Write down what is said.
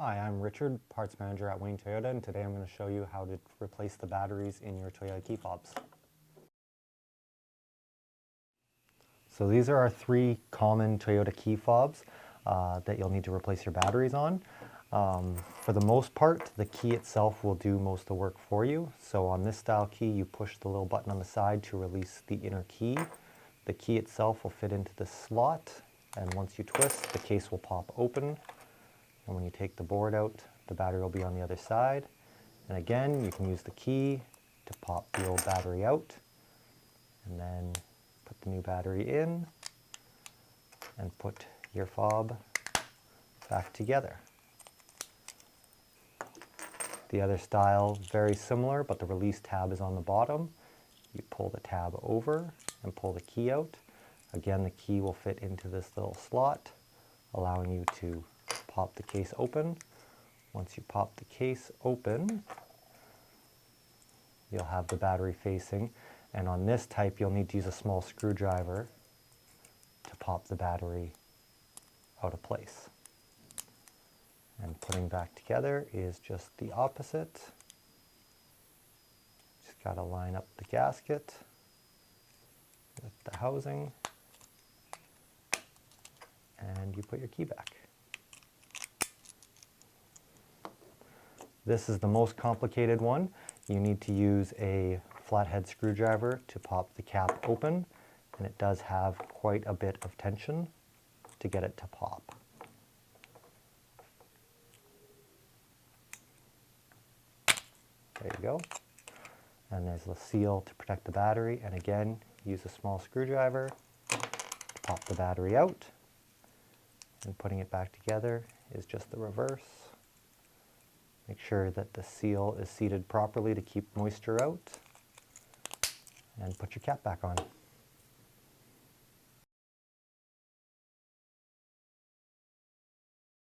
Hi, I'm Richard, Parts Manager at Wayne Toyota, and today I'm going to show you how to replace the batteries in your Toyota key fobs. So these are our three common Toyota key fobs that you'll need to replace your batteries on. For the most part, the key itself will do most of the work for you. So on this style key, you push the little button on the side to release the inner key. The key itself will fit into the slot, and once you twist, the case will pop open. And when you take the board out, the battery will be on the other side. And again, you can use the key to pop the old battery out, and then put the new battery in, and put your fob back together. The other style, very similar, but the release tab is on the bottom. You pull the tab over and pull the key out. Again, the key will fit into this little slot, allowing you to pop the case open. Once you pop the case open, you'll have the battery facing, and on this type you'll need to use a small screwdriver to pop the battery out of place. And putting back together is just the opposite. Just got to line up the gasket with the housing, and you put your key back. This is the most complicated one. You need to use a flathead screwdriver to pop the cap open, and it does have quite a bit of tension to get it to pop. There you go. And there's the seal to protect the battery, and again, use a small screwdriver to pop the battery out, and putting it back together is just the reverse. Make sure that the seal is seated properly to keep moisture out, and put your cap back on.